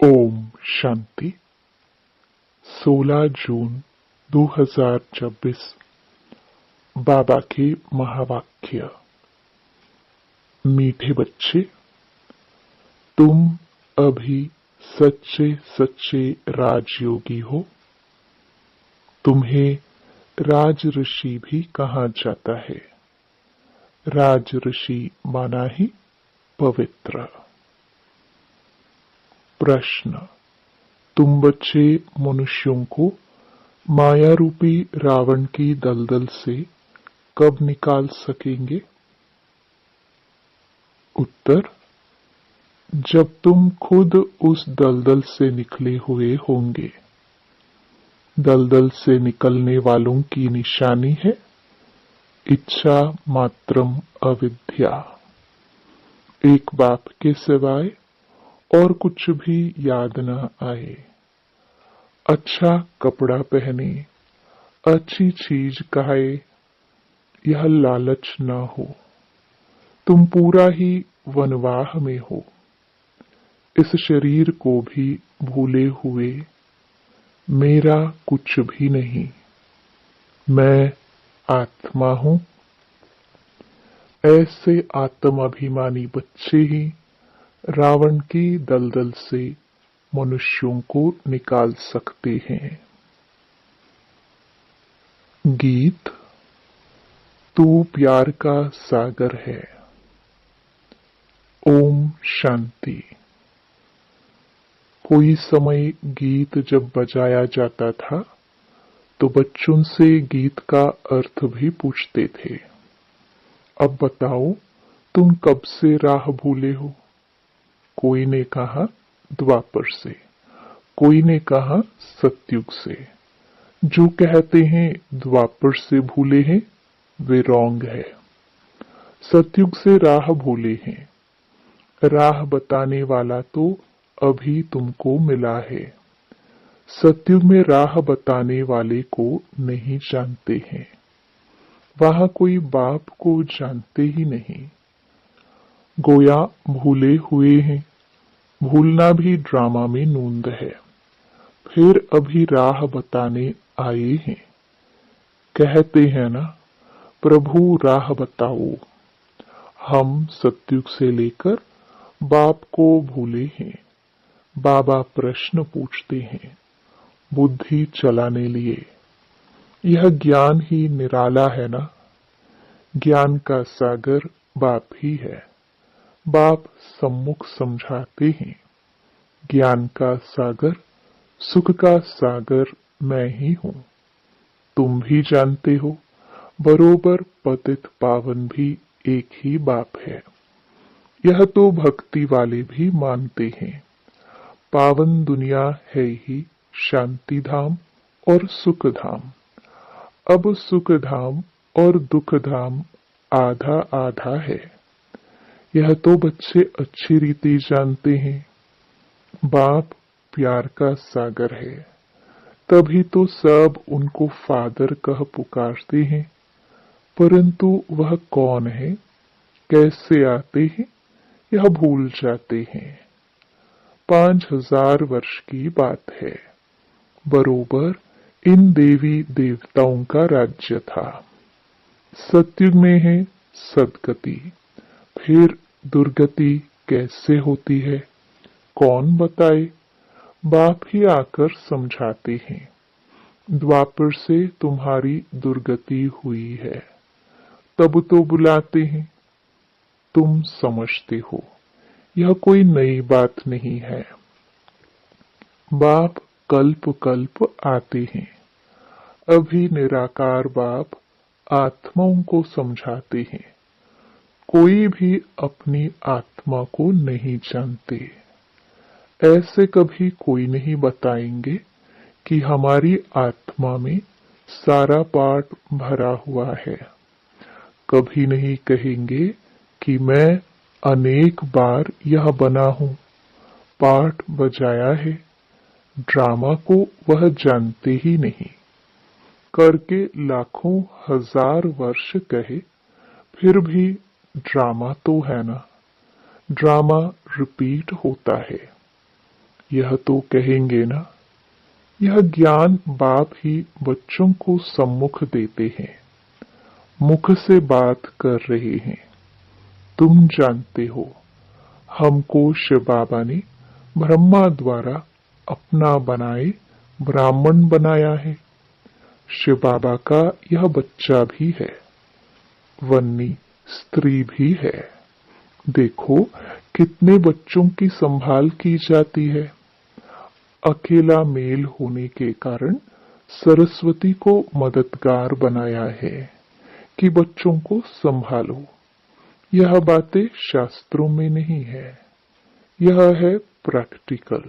ओम शांति। 16 जून 2026। बाबा के महावाक्य। मीठे बच्चे, तुम अभी सच्चे सच्चे राजयोगी हो। तुम्हें राज ऋषि भी कहा जाता है। राज ऋषि माना ही पवित्र। प्रश्न, तुम बच्चे मनुष्यों को माया रूपी रावण की दलदल से कब निकाल सकेंगे? उत्तर, जब तुम खुद उस दलदल से निकले हुए होंगे। दलदल से निकलने वालों की निशानी है इच्छा मात्रम अविद्या। एक बाप के सिवाय और कुछ भी याद न आए। अच्छा कपड़ा पहने, अच्छी चीज खाए, यह लालच न हो। तुम पूरा ही वनवाह में हो। इस शरीर को भी भूले हुए, मेरा कुछ भी नहीं, मैं आत्मा हूं। ऐसे आत्माभिमानी बच्चे ही रावण की दलदल से मनुष्यों को निकाल सकते हैं। गीत। तू प्यार का सागर है। ओम शांति। कोई समय गीत जब बजाया जाता था तो बच्चों से गीत का अर्थ भी पूछते थे। अब बताओ, तुम कब से राह भूले हो? कोई ने कहा द्वापर से, कोई ने कहा सतयुग से। जो कहते हैं द्वापर से भूले हैं, वे रॉन्ग है। सतयुग से राह भूले हैं। राह बताने वाला तो अभी तुमको मिला है। सतयुग में राह बताने वाले को नहीं जानते हैं। वहां कोई बाप को जानते ही नहीं। गोया भूले हुए हैं। भूलना भी ड्रामा में नूंद है। फिर अभी राह बताने आए हैं। कहते हैं ना, प्रभु राह बताओ। हम सतयुग से लेकर बाप को भूले हैं। बाबा प्रश्न पूछते हैं बुद्धि चलाने लिए। यह ज्ञान ही निराला है ना। ज्ञान का सागर बाप ही है। बाप सम्मुख समझाते हैं, ज्ञान का सागर, सुख का सागर मैं ही हूं। तुम भी जानते हो, बरोबर पतित पावन भी एक ही बाप है। यह तो भक्ति वाले भी मानते हैं। पावन दुनिया है ही शांति धाम और सुख धाम। अब सुख धाम और दुख धाम आधा आधा है। यह तो बच्चे अच्छी रीति जानते हैं। बाप प्यार का सागर है, तभी तो सब उनको फादर कह पुकारते हैं। परंतु वह कौन है, कैसे आते हैं, यह भूल जाते हैं। 5000 वर्ष की बात है। बरोबर इन देवी देवताओं का राज्य था। सतयुग में है सदगति। फिर दुर्गति कैसे होती है, कौन बताए? बाप ही आकर समझाते हैं। द्वापर से तुम्हारी दुर्गति हुई है, तब तो बुलाते हैं। तुम समझते हो, यह कोई नई बात नहीं है। बाप कल्प कल्प आते हैं। अभी निराकार बाप आत्माओं को समझाते हैं। कोई भी अपनी आत्मा को नहीं जानते। ऐसे कभी कोई नहीं बताएंगे कि हमारी आत्मा में सारा पाठ भरा हुआ है। कभी नहीं कहेंगे कि मैं अनेक बार यह बना हूं, पाठ बजाया है। ड्रामा को वह जानते ही नहीं। करके लाखों हजार वर्ष कहे, फिर भी ड्रामा तो है ना। ड्रामा रिपीट होता है। यह तो कहेंगे ना, यह ज्ञान बाप ही बच्चों को सम्मुख देते हैं, मुख से बात कर रहे हैं। तुम जानते हो, हमको शिव बाबा ने ब्रह्मा द्वारा अपना बनाए ब्राह्मण बनाया है। शिव बाबा का यह बच्चा भी है, वन्नी स्त्री भी है। देखो कितने बच्चों की संभाल की जाती है। अकेला मेल होने के कारण सरस्वती को मददगार बनाया है कि बच्चों को संभालो। यह बातें शास्त्रों में नहीं है, यह है प्रैक्टिकल।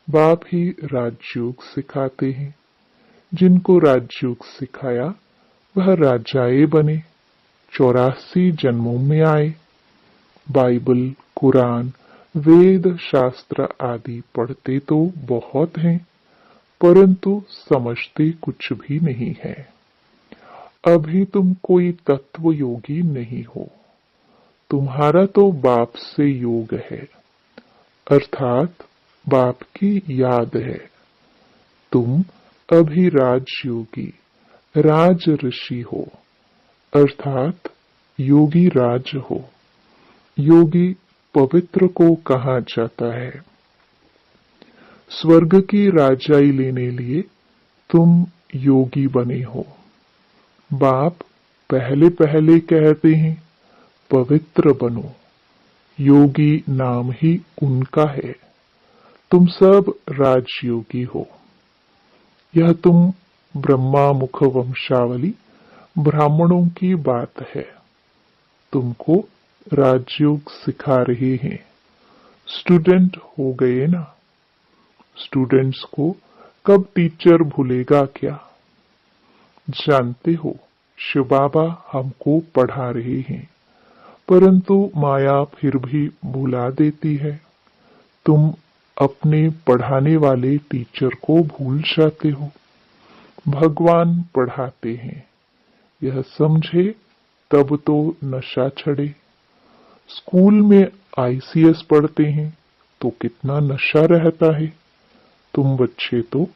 बाप ही राजयोग सिखाते हैं। जिनको राजयोग सिखाया वह राजाए बने, 84 जन्मों में आए। बाइबल, कुरान, वेद शास्त्र आदि पढ़ते तो बहुत हैं, परंतु समझते कुछ भी नहीं है। अभी तुम कोई तत्व योगी नहीं हो। तुम्हारा तो बाप से योग है, अर्थात बाप की याद है। तुम अभी राजयोगी, राज ऋषि हो, अर्थात योगी राज हो। योगी पवित्र को कहा जाता है। स्वर्ग की राजाई लेने लिए तुम योगी बने हो। बाप पहले पहले कहते हैं पवित्र बनो। योगी नाम ही उनका है। तुम सब राजयोगी हो। यह तुम ब्रह्मा मुख वंशावली ब्राह्मणों की बात है। तुमको राजयोग सिखा रहे हैं। स्टूडेंट हो गए ना। स्टूडेंट्स को कब टीचर भूलेगा क्या? जानते हो, शिव बाबा हमको पढ़ा रहे हैं, परंतु माया फिर भी भुला देती है। तुम अपने पढ़ाने वाले टीचर को भूल जाते हो। भगवान पढ़ाते हैं, यह समझे तब तो नशा छड़े। स्कूल में आईसीएस पढ़ते हैं तो कितना नशा रहता है। तुम बच्चे तो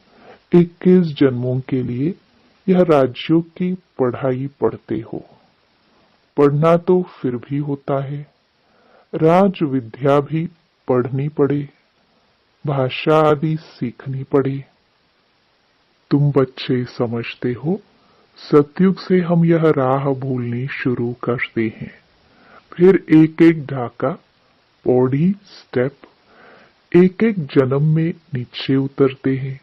21 जन्मों के लिए यह राजयोग की पढ़ाई पढ़ते हो। पढ़ना तो फिर भी होता है। राज विद्या भी पढ़नी पड़े, भाषा आदि सीखनी पड़े। तुम बच्चे समझते हो, सतयुग से हम यह राह भूलनी शुरू करते हैं। फिर एक एक ढाका, पौड़ी, स्टेप एक एक जन्म में नीचे उतरते हैं।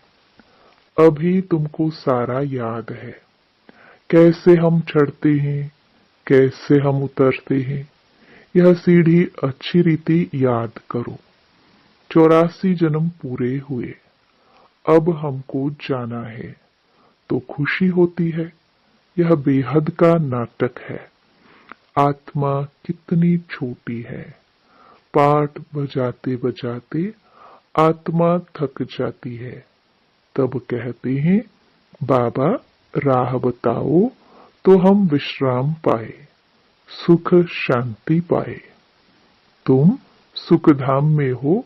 अभी तुमको सारा याद है, कैसे हम चढ़ते हैं, कैसे हम उतरते हैं। यह सीढ़ी अच्छी रीति याद करो। 84 जन्म पूरे हुए, अब हमको जाना है तो खुशी होती है। यह बेहद का नाटक है। आत्मा कितनी छोटी है। पाठ बजाते बजाते आत्मा थक जाती है। तब कहते हैं, बाबा राह बताओ तो हम विश्राम पाए, सुख शांति पाए। तुम सुखधाम में हो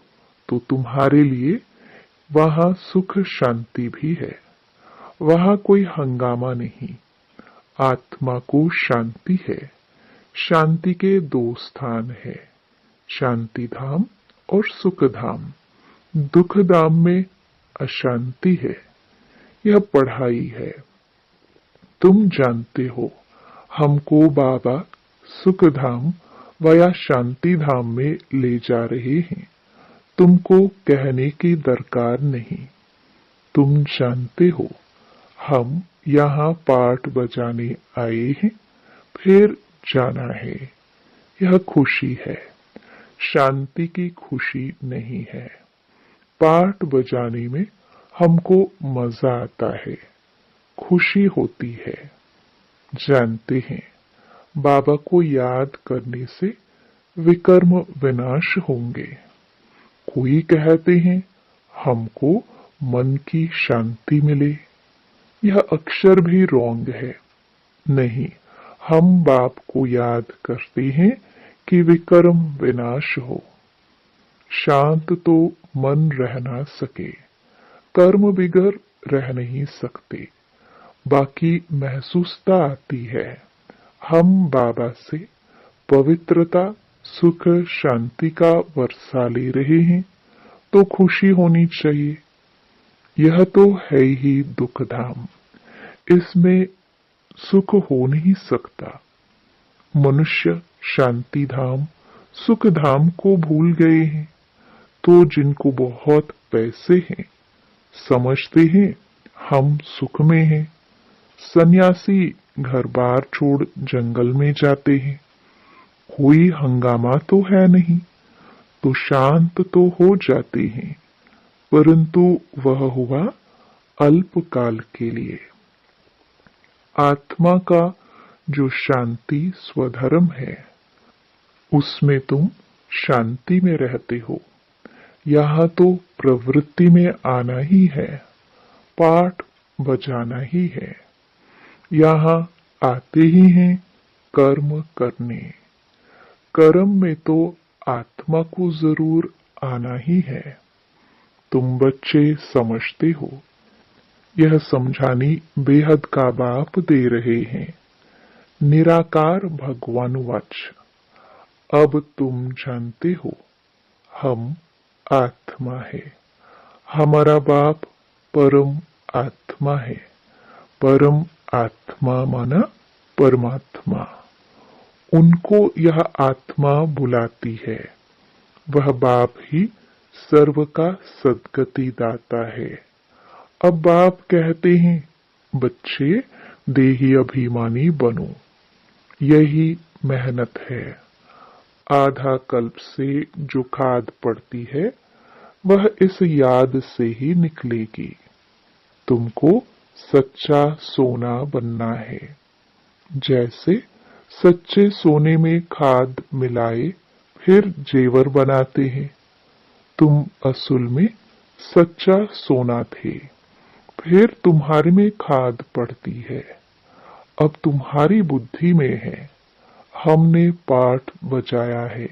तो तुम्हारे लिए वहां सुख शांति भी है। वहां कोई हंगामा नहीं। आत्मा को शांति है। शांति के 2 स्थान है, शांति धाम और सुख धाम। दुख धाम में अशांति है। यह पढ़ाई है। तुम जानते हो, हमको बाबा सुख धाम वया शांति धाम में ले जा रहे हैं। तुमको कहने की दरकार नहीं। तुम जानते हो, हम यहाँ पाठ बजाने आए हैं, फिर जाना है। यह खुशी है, शांति की खुशी नहीं है। पाठ बजाने में हमको मजा आता है, खुशी होती है। जानते हैं, बाबा को याद करने से विकर्म विनाश होंगे। कोई कहते हैं हमको मन की शांति मिले। यह अक्षर भी रॉन्ग है। नहीं, हम बाप को याद करते हैं कि विकर्म विनाश हो। शांत तो मन रह ना सके, कर्म बिगर रह नहीं सकते, बाकी महसूसता आती है। हम बाबा से पवित्रता, सुख, शांति का वर्षा ले रहे हैं तो खुशी होनी चाहिए। यह तो है ही दुख धाम, इसमें सुख हो नहीं सकता। मनुष्य शांति धाम, सुख धाम को भूल गए हैं। तो जिनको बहुत पैसे हैं, समझते हैं हम सुख में हैं। सन्यासी घर बार छोड़ जंगल में जाते हैं, कोई हंगामा तो है नहीं, तो शांत तो हो जाते हैं, परंतु वह हुआ अल्पकाल के लिए। आत्मा का जो शांति स्वधर्म है, उसमें तुम शांति में रहते हो। यहाँ तो प्रवृत्ति में आना ही है, पाठ बजाना ही है। यहाँ आते ही हैं कर्म करने। कर्म में तो आत्मा को जरूर आना ही है। तुम बच्चे समझते हो, यह समझानी बेहद का बाप दे रहे हैं। निराकार भगवान वाच। अब तुम जानते हो, हम आत्मा है। हमारा बाप परम आत्मा है। परम आत्मा माना परमात्मा। उनको यह आत्मा बुलाती है। वह बाप ही सर्व का सद्गति दाता है। अब बाप कहते हैं, बच्चे देही अभिमानी बनो। यही मेहनत है। आधा कल्प से जो खाद पड़ती है, वह इस याद से ही निकलेगी। तुमको सच्चा सोना बनना है। जैसे सच्चे सोने में खाद मिलाए फिर जेवर बनाते हैं। तुम असल में सच्चा सोना थे, फिर तुम्हारे में खाद पड़ती है। अब तुम्हारी बुद्धि में है। हमने पाठ बजाया है।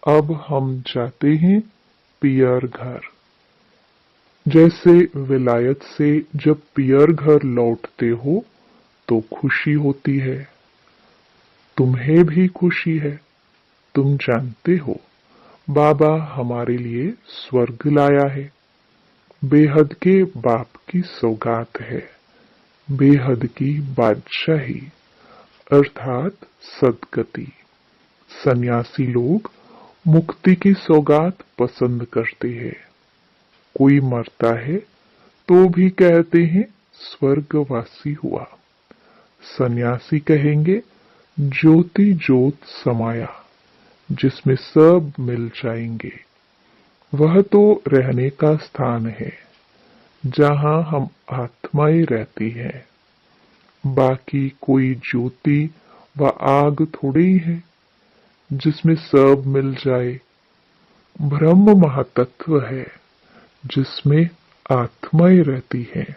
अब हम जाते हैं पियर घर। जैसे विलायत से जब पियर घर लौटते हो तो खुशी होती है। तुम्हें भी खुशी है। तुम जानते हो, बाबा हमारे लिए स्वर्ग लाया है। बेहद के बाप की सौगात है। बेहद की बादशाही अर्थात सद्गति। सन्यासी लोग मुक्ति की सौगात पसंद करते हैं। कोई मरता है तो भी कहते हैं स्वर्गवासी हुआ। सन्यासी कहेंगे ज्योति ज्योत समाया, जिसमें सब मिल जाएंगे। वह तो रहने का स्थान है, जहां हम आत्माएं रहती हैं। बाकी कोई ज्योति व आग थोड़ी है जिसमें सब मिल जाए। ब्रह्म महातत्व है जिसमें आत्माएं रहती हैं।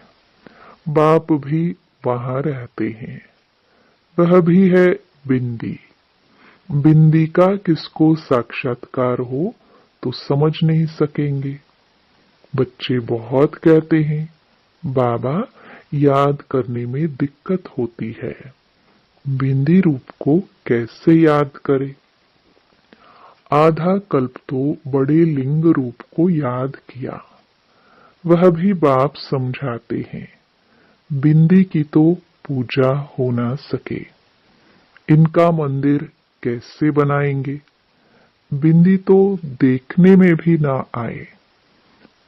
बाप भी वहां रहते हैं। वह भी है बिंदी। बिंदी का किसको साक्षात्कार हो तो समझ नहीं सकेंगे। बच्चे बहुत कहते हैं, बाबा याद करने में दिक्कत होती है। बिंदी रूप को कैसे याद करे? आधा कल्प तो बड़े लिंग रूप को याद किया। वह भी बाप समझाते हैं, बिंदी की तो पूजा हो ना सके। इनका मंदिर कैसे बनाएंगे? बिंदी तो देखने में भी ना आए,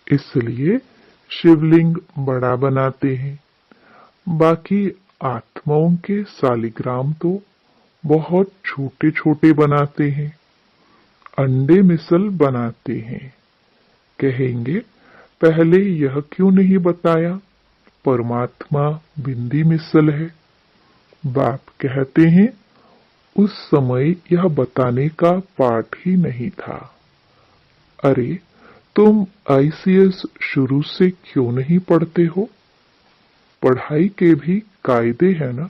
इसलिए शिवलिंग बड़ा बनाते हैं। बाकी आत्माओं के सालिग्राम तो बहुत छोटे छोटे बनाते हैं। अंडे मिसल बनाते हैं। कहेंगे पहले यह क्यों नहीं बताया, परमात्मा बिंदी मिसल है। बाप कहते हैं उस समय यह बताने का पाठ ही नहीं था। अरे तुम आईसीएस शुरू से क्यों नहीं पढ़ते हो? पढ़ाई के भी कायदे हैं ना।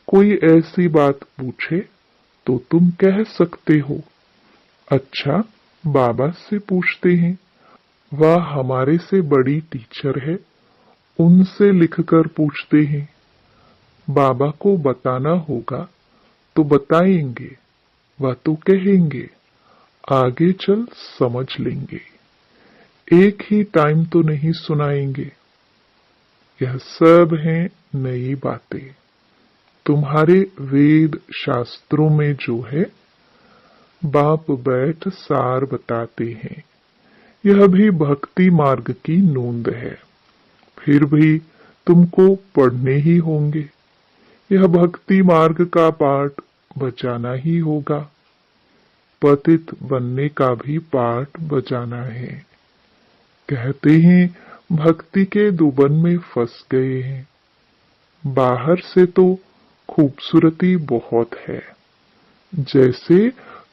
कोई ऐसी बात पूछे तो तुम कह सकते हो, अच्छा बाबा से पूछते हैं, वह हमारे से बड़ी टीचर है, उनसे लिखकर पूछते हैं। बाबा को बताना होगा तो बताएंगे, वह तो कहेंगे, आगे चल समझ लेंगे। एक ही टाइम तो नहीं सुनाएंगे। यह सब हैं नई बातें। तुम्हारे वेद शास्त्रों में जो है, बाप बैठ सार बताते हैं। यह भी भक्ति मार्ग की नोंद है। फिर भी तुमको पढ़ने ही होंगे। यह भक्ति मार्ग का पाठ बजाना ही होगा। पतित बनने का भी पाठ बजाना है। कहते हैं भक्ति के दुबन में फंस गए हैं। बाहर से तो खूबसूरती बहुत है, जैसे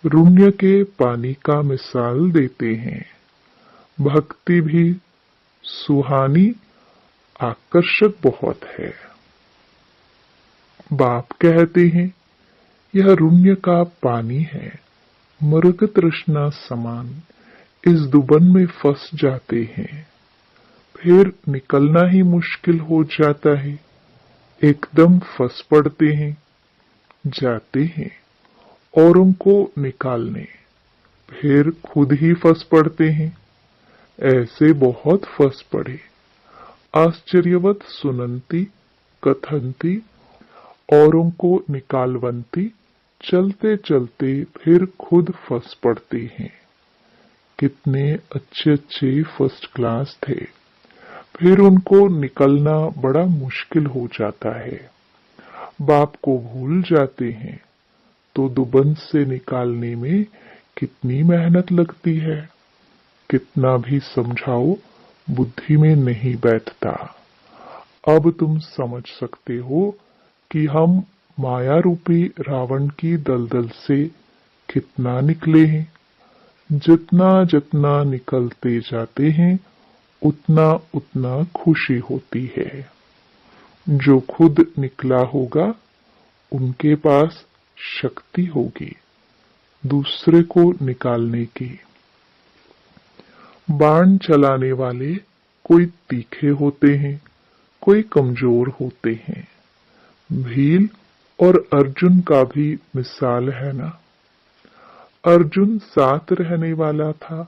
रुण्य के पानी का मिसाल देते हैं। भक्ति भी सुहानी आकर्षक बहुत है। बाप कहते हैं यह रुण्य का पानी है, मृग तृष्णा समान। इस दुबन में फंस जाते हैं, फिर निकलना ही मुश्किल हो जाता है। एकदम फंस पड़ते हैं, जाते हैं औरों को निकालने, फिर खुद ही फंस पड़ते हैं। ऐसे बहुत फंस पड़े। आश्चर्यवत सुनंती कथंती औरों को निकालवंती, चलते चलते फिर खुद फंस पड़ते हैं। कितने अच्छे अच्छे फर्स्ट क्लास थे, फिर उनको निकलना बड़ा मुश्किल हो जाता है। बाप को भूल जाते हैं तो दुबन से निकालने में कितनी मेहनत लगती है। कितना भी समझाओ बुद्धि में नहीं बैठता। अब तुम समझ सकते हो कि हम माया रूपी रावण की दलदल से कितना निकले हैं। जितना जितना निकलते जाते हैं, उतना उतना खुशी होती है। जो खुद निकला होगा उनके पास शक्ति होगी दूसरे को निकालने की। बाण चलाने वाले कोई तीखे होते हैं, कोई कमजोर होते हैं। भील और अर्जुन का भी मिसाल है ना। अर्जुन साथ रहने वाला था।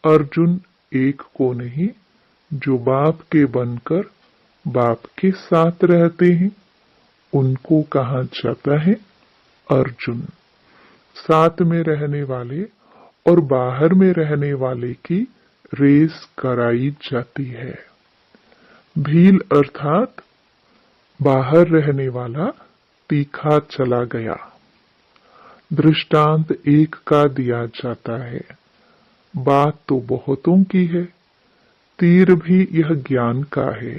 अर्जुन एक को नहीं, जो बाप के बनकर बाप के साथ रहते हैं, उनको कहा जाता है अर्जुन। साथ में रहने वाले और बाहर में रहने वाले की रेस कराई जाती है। भील अर्थात बाहर रहने वाला तीखा चला गया। दृष्टांत एक का दिया जाता है, बात तो बहुतों की है। तीर भी यह ज्ञान का है।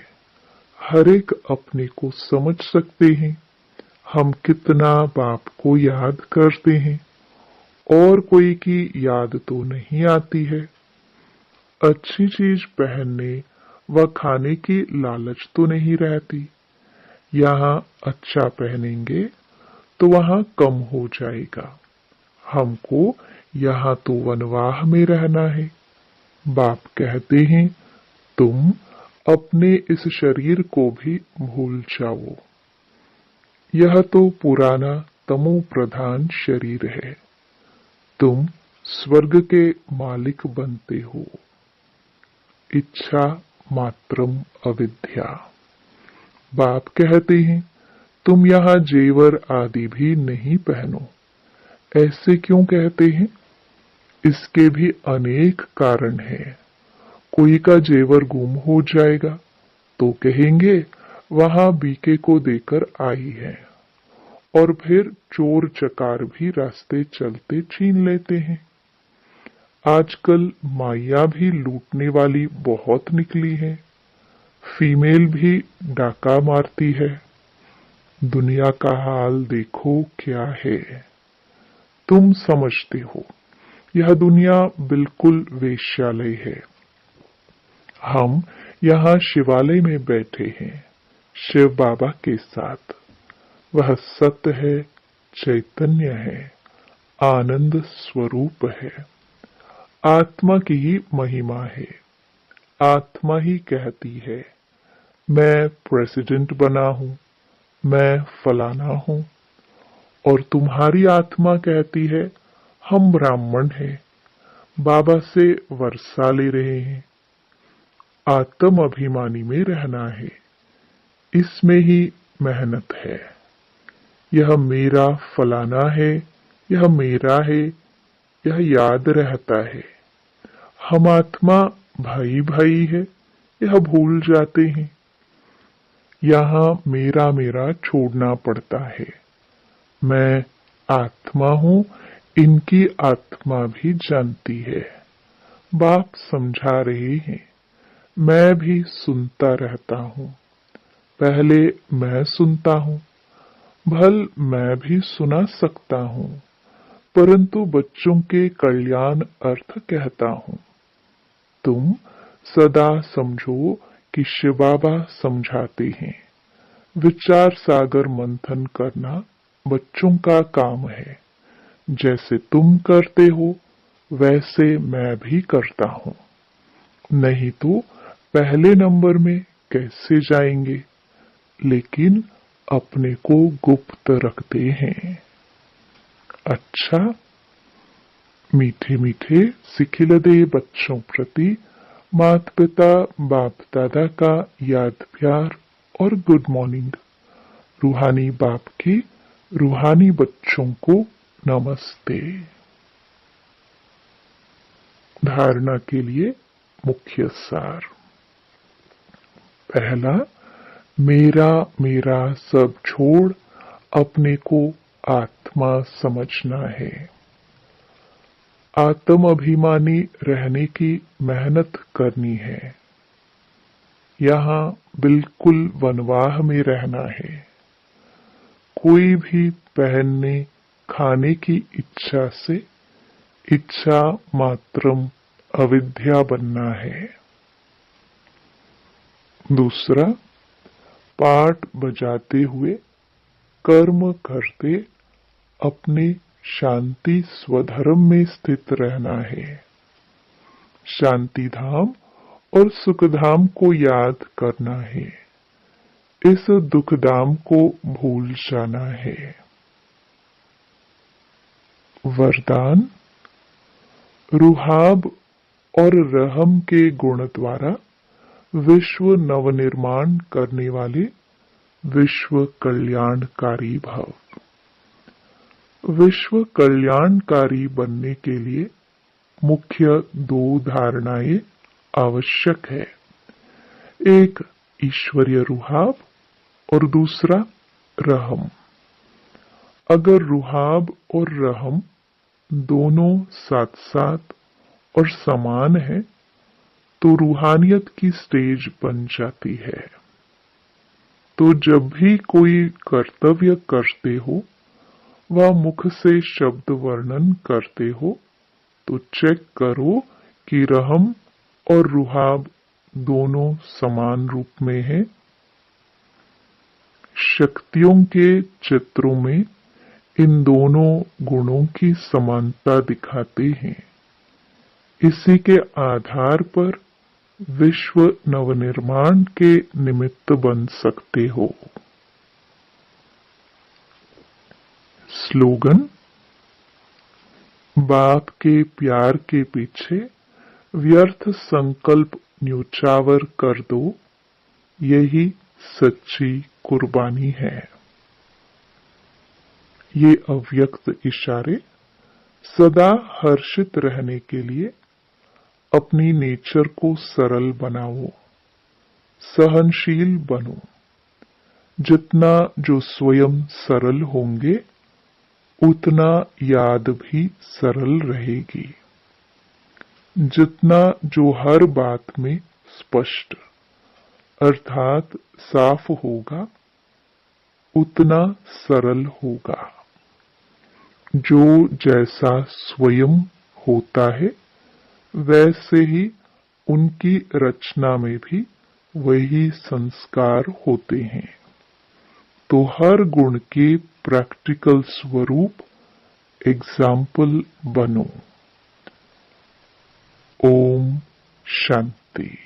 हर एक अपने को समझ सकते हैं। हम कितना बाप को याद करते हैं और कोई की याद तो नहीं आती है। अच्छी चीज पहनने व खाने की लालच तो नहीं रहती। यहाँ अच्छा पहनेंगे तो वहाँ कम हो जाएगा। हमको यहाँ तो वनवाह में रहना है। बाप कहते हैं तुम अपने इस शरीर को भी भूल जाओ। यह तो पुराना तमो प्रधान शरीर है। तुम स्वर्ग के मालिक बनते हो। इच्छा मात्रम अविद्या। बाप कहते हैं तुम यहाँ जेवर आदि भी नहीं पहनो। ऐसे क्यों कहते हैं? इसके भी अनेक कारण हैं। कोई का जेवर गुम हो जाएगा तो कहेंगे वहां बीके को देकर आई है, और फिर चोर चकार भी रास्ते चलते छीन लेते हैं। आजकल माइया भी लूटने वाली बहुत निकली है। फीमेल भी डाका मारती है। दुनिया का हाल देखो क्या है। तुम समझते हो यह दुनिया बिल्कुल वेश्यालय है। हम यहाँ शिवालय में बैठे हैं शिव बाबा के साथ। वह सत्य है, चैतन्य है, आनंद स्वरूप है। आत्मा की ही महिमा है। आत्मा ही कहती है, मैं प्रेसिडेंट बना हूं, मैं फलाना हूं। और तुम्हारी आत्मा कहती है, हम ब्राह्मण हैं, बाबा से वर्षा ले रहे हैं। आत्म अभिमानी में रहना है, इसमें ही मेहनत है। यह मेरा फलाना है, यह मेरा है, यह याद रहता है। हम आत्मा भाई भाई है, यह भूल जाते हैं। यहाँ मेरा मेरा छोड़ना पड़ता है। मैं आत्मा हूं, इनकी आत्मा भी जानती है। बाप समझा रहे हैं, मैं भी सुनता रहता हूं। पहले मैं सुनता हूं, भल मैं भी सुना सकता हूं, परंतु बच्चों के कल्याण अर्थ कहता हूं। तुम सदा समझो कि शिव बाबा समझाते हैं। विचार सागर मंथन करना बच्चों का काम है। जैसे तुम करते हो वैसे मैं भी करता हूं, नहीं तो पहले नंबर में कैसे जाएंगे। लेकिन अपने को गुप्त रखते हैं। अच्छा, मीठे मीठे सिखिलदे बच्चों प्रति माता पिता बाप दादा का याद प्यार और गुड मॉर्निंग। रूहानी बाप के रूहानी बच्चों को नमस्ते। धारणा के लिए मुख्य सार। पहला, मेरा मेरा सब छोड़ अपने को आत्मा समझना है। आत्म अभिमानी रहने की मेहनत करनी है। यहाँ बिल्कुल वनवाह में रहना है। कोई भी पहनने खाने की इच्छा से इच्छा मात्रम अविद्या बनना है। दूसरा, पाठ बजाते हुए कर्म करते अपने शांति स्वधर्म में स्थित रहना है। शांति धाम और सुखधाम को याद करना है। इस दुखधाम को भूल जाना है। वरदान, रूहाब और रहम के गुण द्वारा विश्व नवनिर्माण करने वाले विश्व कल्याणकारी भव। विश्व कल्याणकारी बनने के लिए मुख्य दो धारणाएं आवश्यक है। एक ईश्वरीय रूहाब और दूसरा रहम। अगर रूहाब और रहम दोनों साथ साथ और समान है तो रूहानियत की स्टेज बन जाती है। तो जब भी कोई कर्तव्य करते हो व मुख से शब्द वर्णन करते हो तो चेक करो कि रहम और रूहाब दोनों समान रूप में है। शक्तियों के चित्रों में इन दोनों गुणों की समानता दिखाते हैं। इसी के आधार पर विश्व नवनिर्माण के निमित्त बन सकते हो। स्लोगन, बाप के प्यार के पीछे व्यर्थ संकल्प न्योछावर कर दो, यही सच्ची कुर्बानी है। ये अव्यक्त इशारे सदा हर्षित रहने के लिए अपनी नेचर को सरल बनाओ, सहनशील बनो। जितना जो स्वयं सरल होंगे उतना याद भी सरल रहेगी। जितना जो हर बात में स्पष्ट अर्थात साफ होगा उतना सरल होगा। जो जैसा स्वयं होता है वैसे ही उनकी रचना में भी वही संस्कार होते हैं। तो हर गुण के प्रैक्टिकल स्वरूप एग्जाम्पल बनो। ओम शांति।